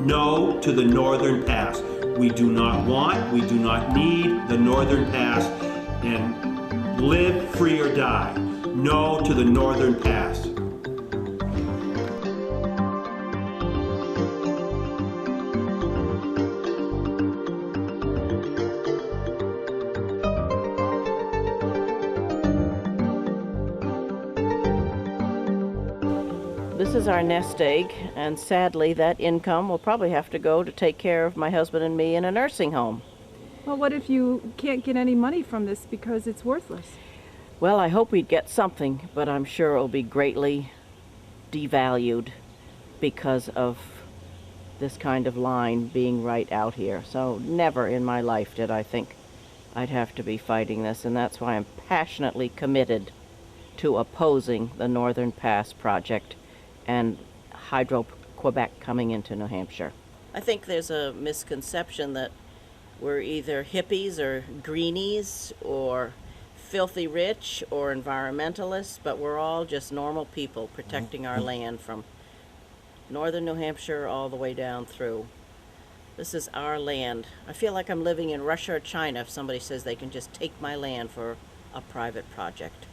No to the Northern Pass. We do not want, we do not need the Northern Pass, and live free or die. No to the Northern Pass. This is our nest egg, and sadly that income will probably have to go to take care of my husband and me in a nursing home. Well, what if you can't get any money from this because it's worthless? Well, I hope we'd get something, but I'm sure it'll be greatly devalued because of this kind of line being right out here. So never in my life did I think I'd have to be fighting this, and that's why I'm passionately committed to opposing the Northern Pass project and Hydro Quebec coming into New Hampshire. I think there's a misconception that we're either hippies or greenies or filthy rich or environmentalists, but we're all just normal people protecting our land from northern New Hampshire all the way down through. This is our land. I feel like I'm living in Russia or China if somebody says they can just take my land for a private project.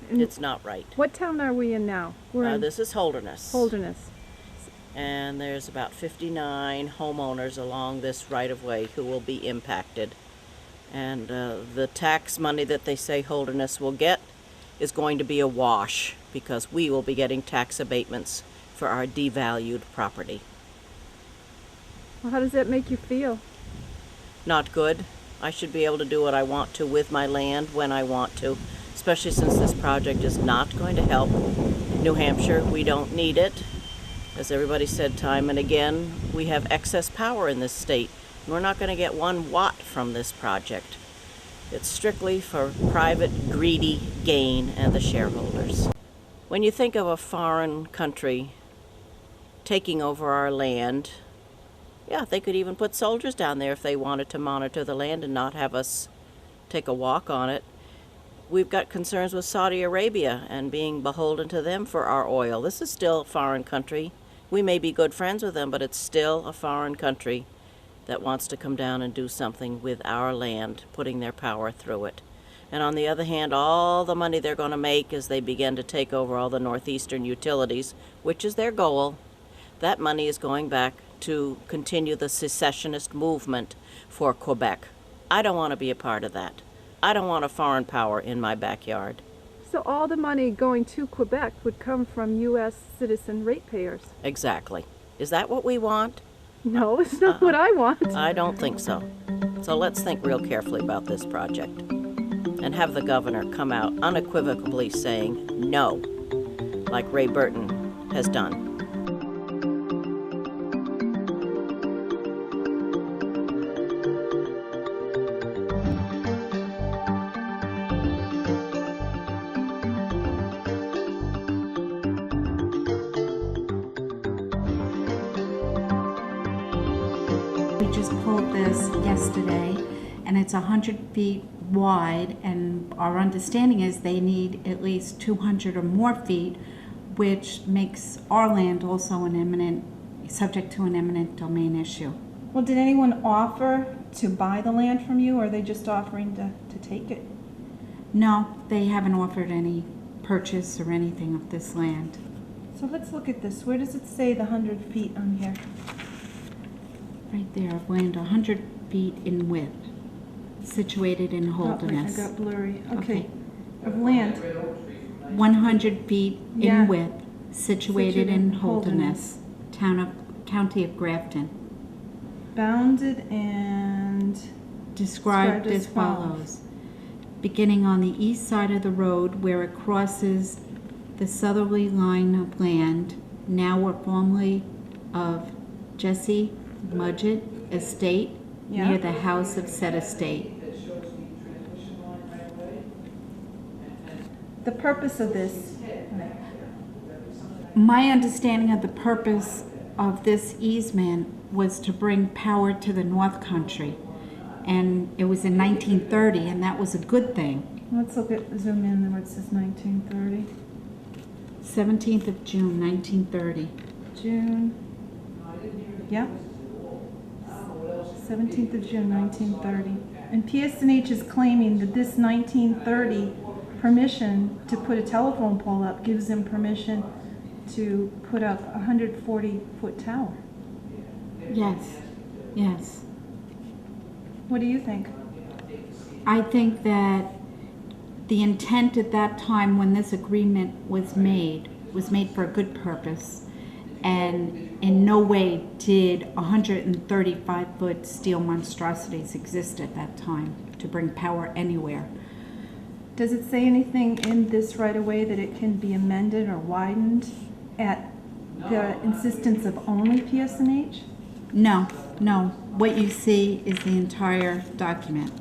It's not right. What town are we in now? This is Holderness. Holderness. And there's about 59 homeowners along this right-of-way who will be impacted. And the tax money that they say Holderness will get is going to be a wash because we will be getting tax abatements for our devalued property. Well, how does that make you feel? Not good. I should be able to do what I want to with my land when I want to, especially since this project is not going to help New Hampshire. We don't need it. As everybody said time and again, we have excess power in this state. We're not going to get 1 watt from this project. It's strictly for private, greedy gain and the shareholders. When you think of a foreign country taking over our land, yeah, they could even put soldiers down there if they wanted to monitor the land and not have us take a walk on it. We've got concerns with Saudi Arabia and being beholden to them for our oil. This is still a foreign country. We may be good friends with them, but it's still a foreign country that wants to come down and do something with our land, putting their power through it. And on the other hand, all the money they're going to make as they begin to take over all the northeastern utilities, which is their goal, that money is going back to continue the secessionist movement for Quebec. I don't want to be a part of that. I don't want a foreign power in my backyard. So all the money going to Quebec would come from U.S. citizen ratepayers? Exactly. Is that what we want? No, it's not what I want. I don't think so. So let's think real carefully about this project and have the governor come out unequivocally saying no, like Ray Burton has done. We just pulled this yesterday, and it's 100 feet wide, and our understanding is they need at least 200 or more feet, which makes our land also subject to an eminent domain issue. Well, did anyone offer to buy the land from you, or are they just offering to take it? No, they haven't offered any purchase or anything of this land. So let's look at this. Where does it say the 100 feet on here? Right there, of land 100 feet in width, situated in Holderness. Oh, I got blurry. Okay. Of land. 100 feet Yeah. in width, situated in Holderness, County of Grafton. Bounded and Described as follows. Beginning on the east side of the road where it crosses the southerly line of land, now or formerly of Jesse Mudgett Estate, near the house of said estate. the purpose of this. My understanding of the purpose of this easement was to bring power to the North Country. And it was in 1930, and that was a good thing. Let's zoom in where it says 1930. 17th of June, 1930. June Yeah. 17th of June, 1930. And PSNH is claiming that this 1930 permission to put a telephone pole up gives them permission to put up a 140-foot tower. Yes, yes. What do you think? I think that the intent at that time when this agreement was made for a good purpose, and in no way did 135-foot steel monstrosities exist at that time to bring power anywhere. Does it say anything in this right away that it can be amended or widened at the insistence of only PSNH? No, no. What you see is the entire document.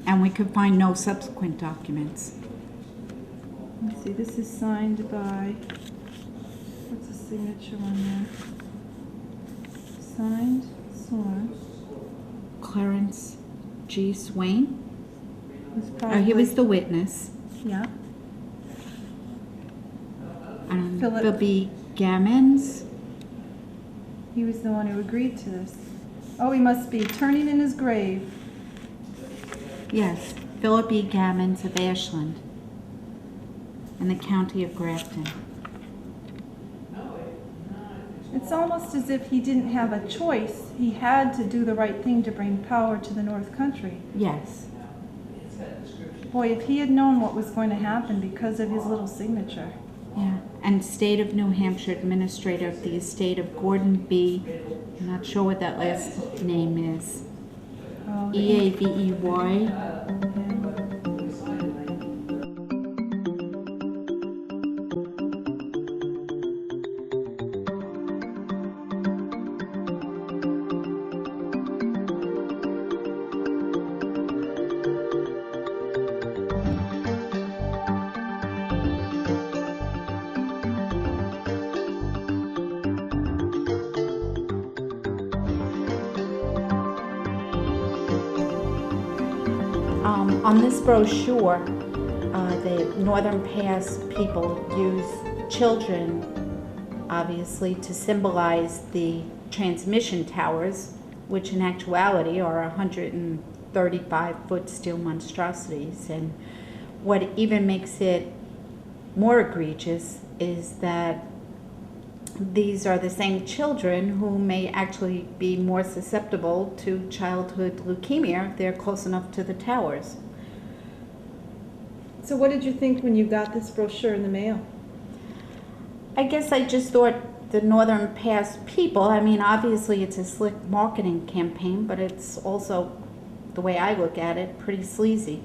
And we could find no subsequent documents. Let's see, this is signed by, what's the signature on there? Signed, sworn. Clarence G. Swain. Was He probably- was the witness. Yeah. Philip Philip- B. Gammons. He was the one who agreed to this. Oh, he must be turning in his grave. Yes, Philip E. Gammons of Ashland in the county of Grafton. It's almost as if he didn't have a choice. He had to do the right thing to bring power to the North Country. Yes. Boy, if he had known what was going to happen because of his little signature. Yeah. And State of New Hampshire Administrator of the Estate of Gordon B. I'm not sure what that last name is. Oh, Eavey. On this brochure, the Northern Pass people use children, obviously, to symbolize the transmission towers, which in actuality are 135-foot steel monstrosities. And what even makes it more egregious is that these are the same children who may actually be more susceptible to childhood leukemia if they're close enough to the towers. So what did you think when you got this brochure in the mail? I guess I just thought the Northern Pass people, I mean, obviously it's a slick marketing campaign, but it's also, the way I look at it, pretty sleazy.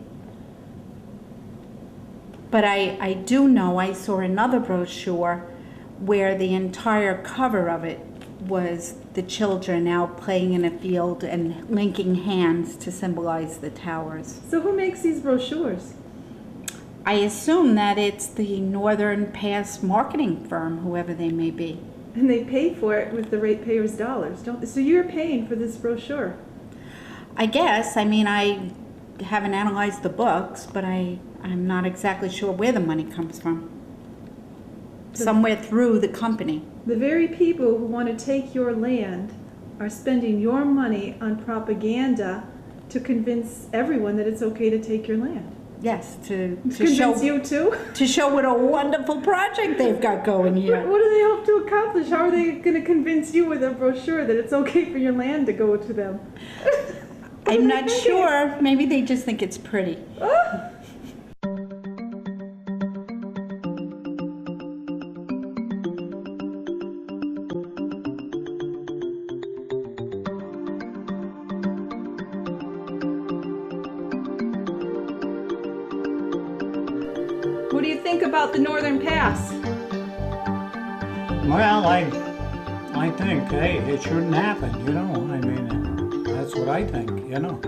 But I do know I saw another brochure where the entire cover of it was the children out playing in a field and linking hands to symbolize the towers. So who makes these brochures? I assume that it's the Northern Pass marketing firm, whoever they may be. And they pay for it with the ratepayers' dollars, don't they? So you're paying for this brochure. I guess. I mean, I haven't analyzed the books, but I'm not exactly sure where the money comes from. Somewhere through the company. The very people who want to take your land are spending your money on propaganda to convince everyone that it's okay to take your land. Yes, to Convince show you too? to show what a wonderful project they've got going here. What do they hope to accomplish? How are they going to convince you with a brochure that it's okay for your land to go to them? I'm not sure. Maybe they just think it's pretty. What do you think about the Northern Pass? Well, I think, hey, it shouldn't happen, you know. I mean, that's what I think, you know.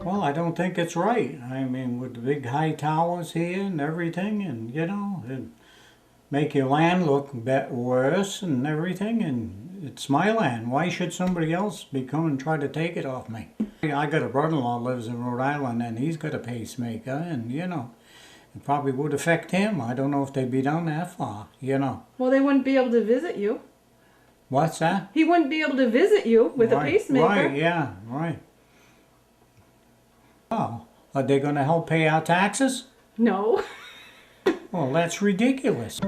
Well, I don't think it's right. I mean, with the big high towers here and everything, and, you know, it make your land look worse and everything, and it's my land. Why should somebody else be coming and try to take it off me? I got a brother-in-law lives in Rhode Island, and he's got a pacemaker, and, you know, It probably would affect him. I don't know if they'd be down that far, you know. Well, they wouldn't be able to visit you. What's that? He wouldn't be able to visit you with a Right, pacemaker. Right, yeah, right. Oh, are they going to help pay our taxes? No. Well, that's ridiculous.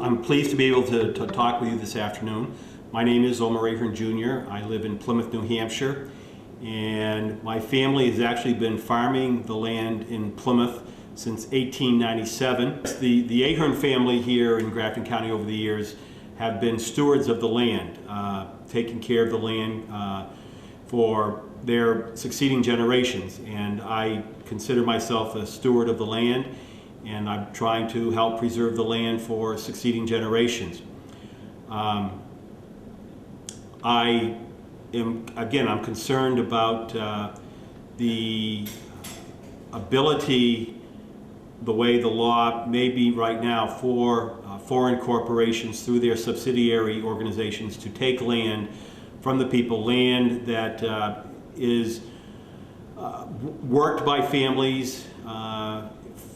I'm pleased to be able to talk with you this afternoon. My name is Omer Jr. I live in Plymouth, New Hampshire, and my family has actually been farming the land in Plymouth since 1897. The Ahern family here in Grafton County over the years have been stewards of the land, taking care of the land for their succeeding generations, and I consider myself a steward of the land, and I'm trying to help preserve the land for succeeding generations. I'm concerned about the ability, the way the law may be right now for foreign corporations through their subsidiary organizations to take land from the people, land that is worked by families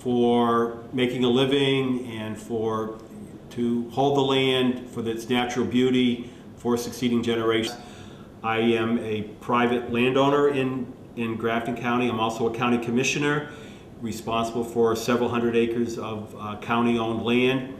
for making a living and to hold the land for its natural beauty for succeeding generations. I am a private landowner in Grafton County. I'm also a county commissioner responsible for several hundred acres of county-owned land.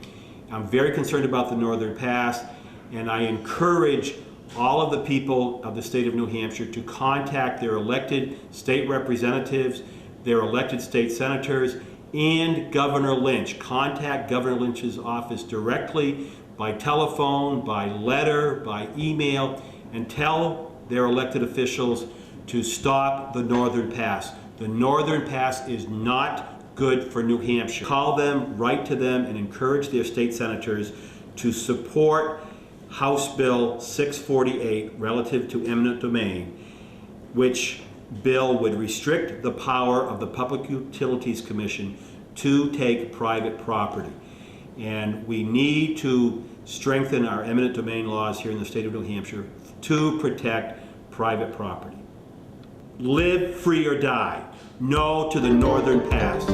I'm very concerned about the Northern Pass, and I encourage all of the people of the state of New Hampshire to contact their elected state representatives, their elected state senators, and Governor Lynch. Contact Governor Lynch's office directly by telephone, by letter, by email, and tell their elected officials to stop the Northern Pass. The Northern Pass is not good for New Hampshire. Call them, write to them, and encourage their state senators to support House Bill 648 relative to eminent domain, which bill would restrict the power of the Public Utilities Commission to take private property. And we need to strengthen our eminent domain laws here in the state of New Hampshire to protect private property. Live free or die. No to the Northern Pass.